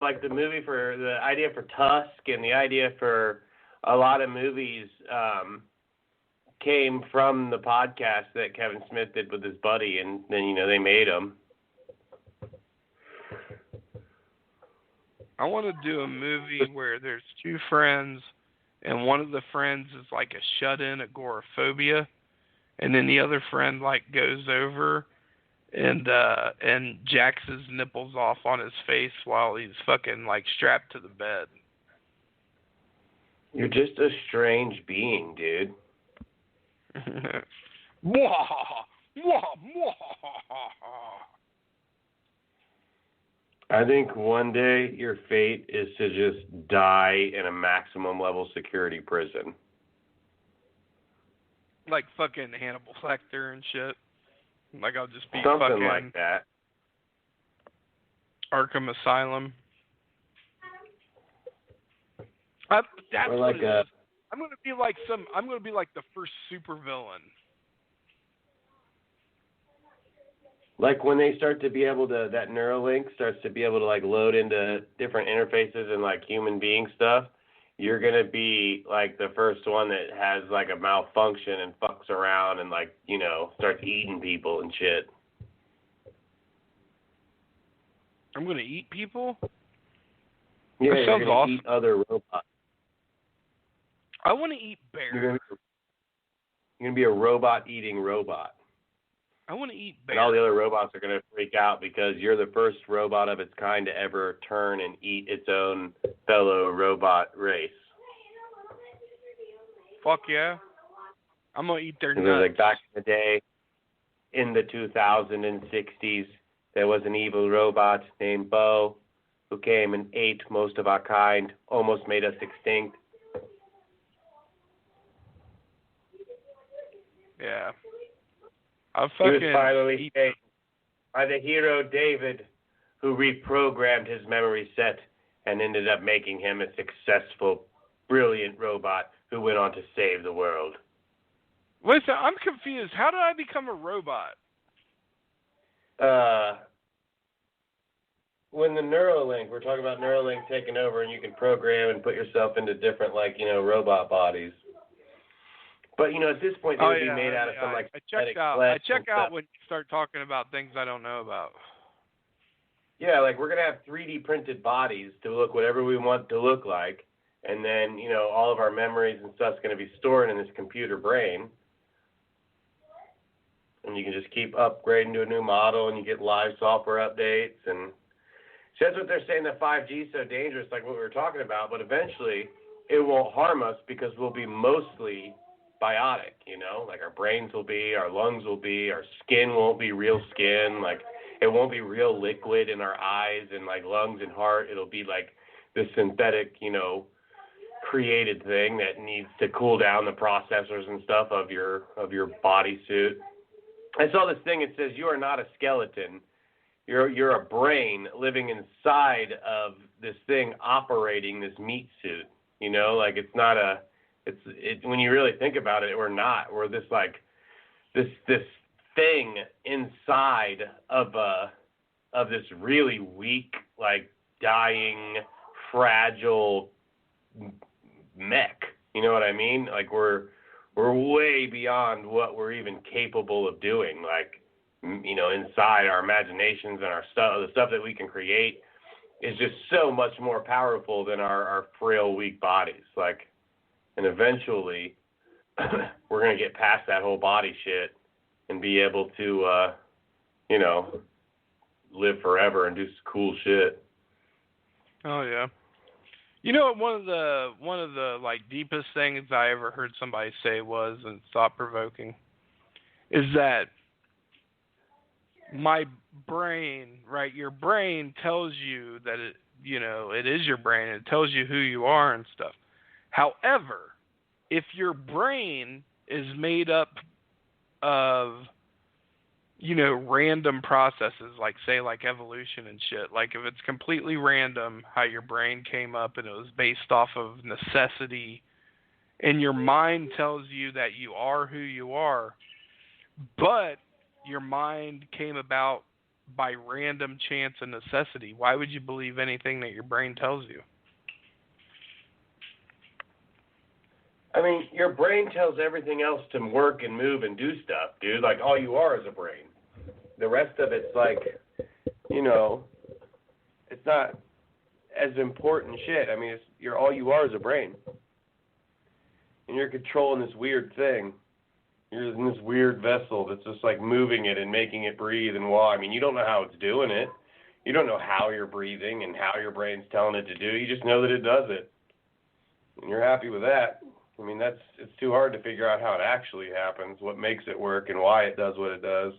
like the movie for the idea for Tusk and the idea for a lot of movies came from the podcast that Kevin Smith did with his buddy, and then they made them. I want to do a movie where there's two friends, and one of the friends is like a shut-in agoraphobia, and then the other friend like goes over and jacks his nipples off on his face while he's fucking like strapped to the bed. You're just a strange being, dude. I think one day your fate is to just die in a maximum level security prison. Like fucking Hannibal Lecter and shit. Like I'll just be something fucking like that. Arkham Asylum. That's or what like it is. I'm gonna be like the first supervillain. Like when they start to be able to, that Neuralink starts to be able to like load into different interfaces and like human being stuff, you're going to be like the first one that has like a malfunction and fucks around and like, starts eating people and shit. I'm going to eat people? Yeah, that you're sounds going to awesome. eat other robots. I want to eat bears. You're going to be a robot-eating robot. I want to eat bears. And all the other robots are going to freak out because you're the first robot of its kind to ever turn and eat its own fellow robot race. Fuck yeah. I'm going to eat their nuts. Like back in the day, in the 2060s, there was an evil robot named Bo who came and ate most of our kind, almost made us extinct. Yeah. He was finally saved by the hero David, who reprogrammed his memory set and ended up making him a successful, brilliant robot who went on to save the world. Listen, I'm confused. How did I become a robot? When the Neuralink, we're talking about Neuralink taking over and you can program and put yourself into different, robot bodies. But, at this point, they would be made out of some, I check out when you start talking about things I don't know about. Yeah, like, we're going to have 3D printed bodies to look whatever we want to look like. And then, all of our memories and stuff's going to be stored in this computer brain. And you can just keep upgrading to a new model, and you get live software updates. And so that's what they're saying, that 5G is so dangerous, like what we were talking about. But eventually, it won't harm us because we'll be mostly biotic, like our brains will be, our lungs will be, our skin won't be real skin, like it won't be real liquid in our eyes and like lungs and heart. It'll be like this synthetic, created thing that needs to cool down the processors and stuff of your bodysuit. I saw this thing. It says you are not a skeleton. You're a brain living inside of this thing operating this meat suit. Like it's not a. It's when you really think about it, we're not. We're this thing inside of this really weak, like dying, fragile mech. You know what I mean? Like we're way beyond what we're even capable of doing. Like inside our imaginations and our stuff, the stuff that we can create is just so much more powerful than our frail, weak bodies. Like. And eventually, we're going to get past that whole body shit and be able to, live forever and do some cool shit. Oh, yeah. One of the like deepest things I ever heard somebody say was, and thought-provoking, is that my brain, right, your brain tells you that it is your brain. It tells you who you are and stuff. However, if your brain is made up of, random processes, like, say, like evolution and shit, like if it's completely random how your brain came up and it was based off of necessity, and your mind tells you that you are who you are, but your mind came about by random chance and necessity. Why would you believe anything that your brain tells you? I mean, your brain tells everything else to work and move and do stuff, dude. Like, all you are is a brain. The rest of it's like, you know, it's not as important shit. I mean, all you are is a brain. And you're controlling this weird thing. You're in this weird vessel that's just like moving it and making it breathe and walk. I mean, you don't know how it's doing it. You don't know how you're breathing and how your brain's telling it to do. You just know that it does it. And you're happy with that. I mean, it's too hard to figure out how it actually happens, what makes it work, and why it does what it does.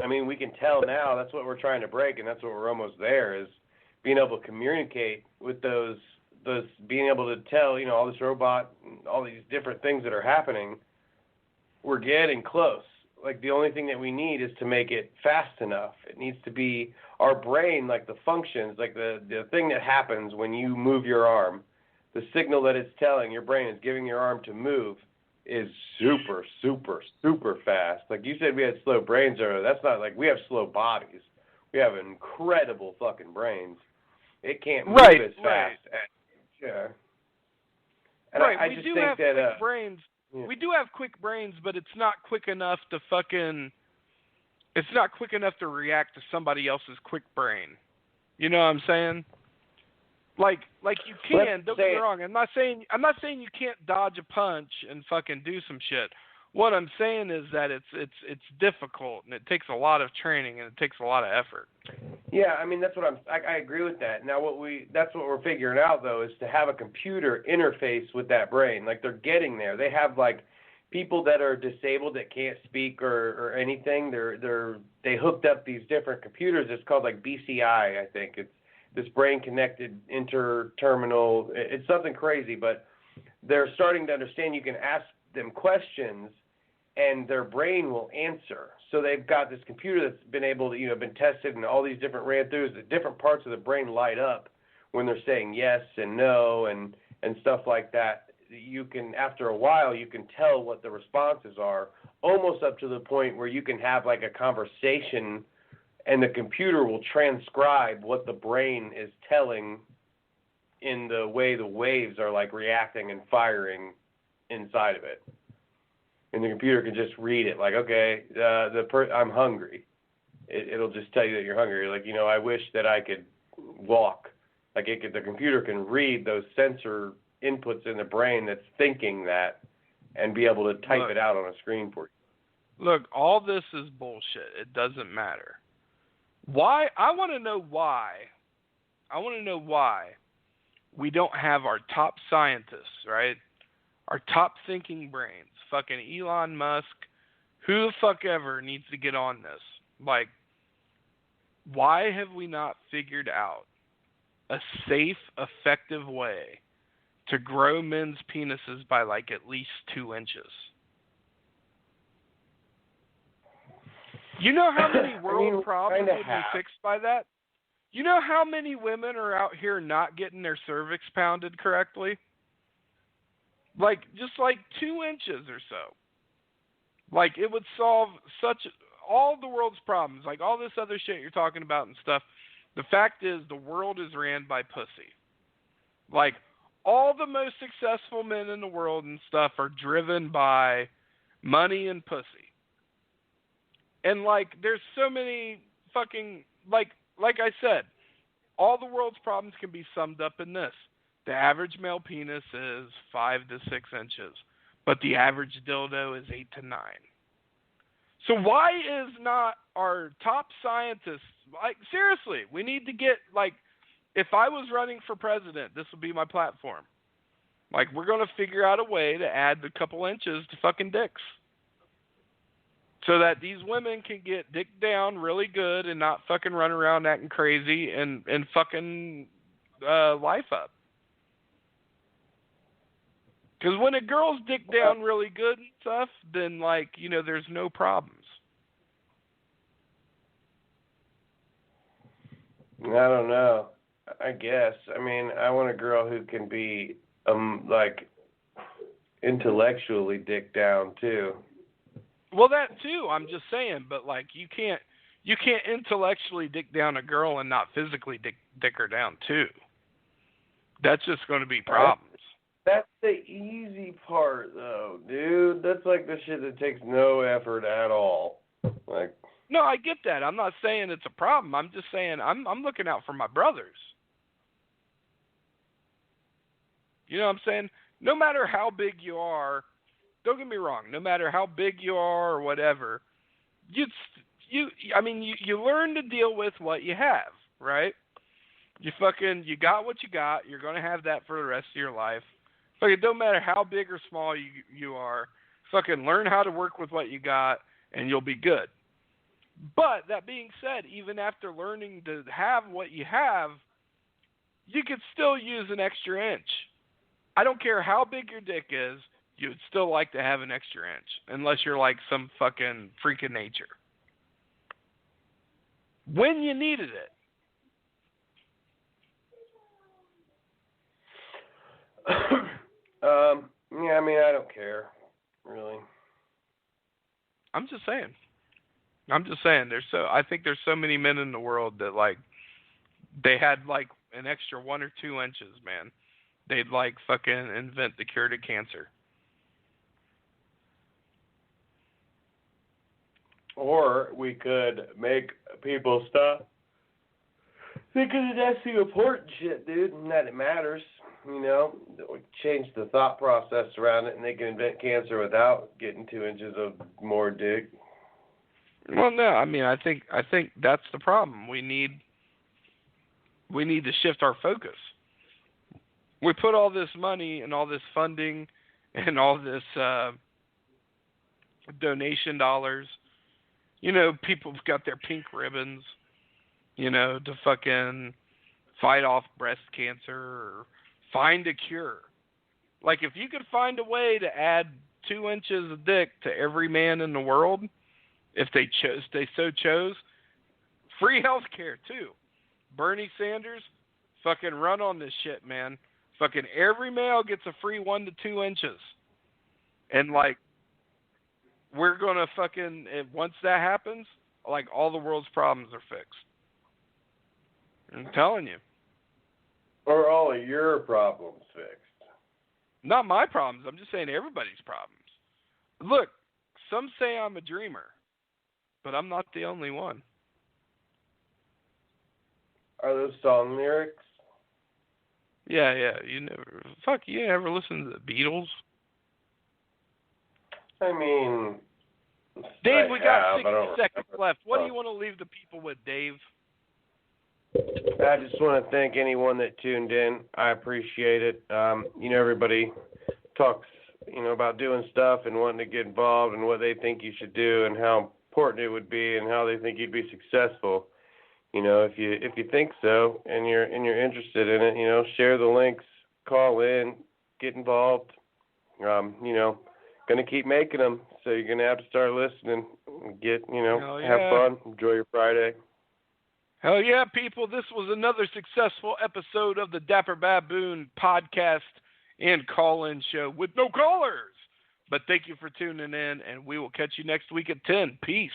I mean, we can tell now. That's what we're trying to break, and that's what we're almost there, is being able to communicate with those being able to tell, you know, all this robot, all these different things that are happening. We're getting close. Like, the only thing that we need is to make it fast enough. It needs to be our brain, like the functions, like the thing that happens when you move your arm, the signal that it's telling your brain is giving your arm to move is super, super, super fast. Like you said, we had slow brains earlier. That's not like we have slow bodies. We have incredible fucking brains. It can't move as fast. Yeah. And right. I we just do think have that quick brains. yeah. We do have quick brains, but it's not quick enough to it's not quick enough to react to somebody else's quick brain. You know what I'm saying? Like you can, don't get me wrong. I'm not saying you can't dodge a punch and fucking do some shit. What I'm saying is that it's difficult and it takes a lot of training and it takes a lot of effort. Yeah, I mean that's what I agree with that. Now that's what we're figuring out though, is to have a computer interface with that brain. Like, they're getting there. They have like people that are disabled that can't speak or anything. They hooked up these different computers. It's called like BCI, I think. It's this brain connected interterminal. It's something crazy, but they're starting to understand you can ask them questions and their brain will answer. So they've got this computer that's been able to, been tested and all these different ran-throughs. The different parts of the brain light up when they're saying yes and no and stuff like that. You can, after a while, you can tell what the responses are, almost up to the point where you can have like a conversation and the computer will transcribe what the brain is telling in the way the waves are like reacting and firing inside of it. And the computer can just read it like, okay, I'm hungry. It'll just tell you that you're hungry. Like, I wish that I could walk. Like, the computer can read those sensor inputs in the brain that's thinking that and be able to type it out on a screen for you. Look, all this is bullshit. It doesn't matter. Why? I want to know why. I want to know why we don't have our top scientists, right? Our top thinking brains. Fucking Elon Musk. Who the fuck ever needs to get on this? Like, why have we not figured out a safe, effective way to grow men's penises by like at least 2 inches? You know how many world problems would be fixed by that? You know how many women are out here not getting their cervix pounded correctly? Like, just like 2 inches or so. Like, it would solve all the world's problems, like all this other shit you're talking about and stuff. The fact is, the world is ran by pussy. Like, all the most successful men in the world and stuff are driven by money and pussy. And, like, there's so many fucking, like I said, all the world's problems can be summed up in this. The average male penis is 5 to 6 inches, but the average dildo is 8 to 9. So why is not our top scientists, like, seriously, we need to get, like, if I was running for president, this would be my platform. Like, we're going to figure out a way to add a couple inches to fucking dicks, so that these women can get dick down really good and not fucking run around acting crazy and fucking life up. Because when a girl's dick down really good and stuff, then, like, there's no problems. I don't know. I guess. I mean, I want a girl who can be, like, intellectually dick down, too. Well, that too. I'm just saying, but like you can't intellectually dick down a girl and not physically dick her down too. That's just going to be problems. That's the easy part, though, dude. That's like the shit that takes no effort at all. Like, no, I get that. I'm not saying it's a problem. I'm just saying I'm looking out for my brothers. You know what I'm saying? No matter how big you are, don't get me wrong. No matter how big you are or whatever, you learn to deal with what you have, right? You got what you got. You're gonna have that for the rest of your life. It don't matter how big or small you are. Learn how to work with what you got, and you'll be good. But that being said, even after learning to have what you have, you could still use an extra inch. I don't care how big your dick is, you would still like to have an extra inch, unless you're like some fucking freak of nature. When you needed it. Yeah, I mean, I don't care, really. I'm just saying. I think there's so many men in the world that like they had like an extra 1 or 2 inches, man. They'd like fucking invent the cure to cancer. Or we could make people stop thinking that that's the important shit, dude, and that it matters. You know, we change the thought process around it, and they can invent cancer without getting 2 inches of more dick. Well, no, I mean, I think that's the problem. We need to shift our focus. We put all this money and all this funding and all this donation dollars. You know, people have got their pink ribbons, you know, to fucking fight off breast cancer or find a cure. Like, if you could find a way to add 2 inches of dick to every man in the world, if they so chose, free health care too. Bernie Sanders, fucking run on this shit, man. Fucking every male gets a free 1 to 2 inches. And like, we're gonna fucking, once that happens, like all the world's problems are fixed. I'm telling you. Or all of your problems fixed. Not my problems. I'm just saying everybody's problems. Look, some say I'm a dreamer, but I'm not the only one. Are those song lyrics? Yeah. You never listen to the Beatles? I mean, Dave, we got 60 seconds left. What do Oh. you want to leave the people with, Dave? I just want to thank anyone that tuned in. I appreciate it. You know, everybody talks, you know, about doing stuff and wanting to get involved and what they think you should do and how important it would be and how they think you'd be successful. You know, if you think so and you're interested in it, you know, share the links, call in, get involved. You know, gonna keep making them, so you're gonna have to start listening, and get, you know, have fun, enjoy your Friday. Hell yeah, people. This was another successful episode of the Dapper Baboon podcast and call-in show with no callers. But thank you for tuning in, and we will catch you next week at 10. Peace.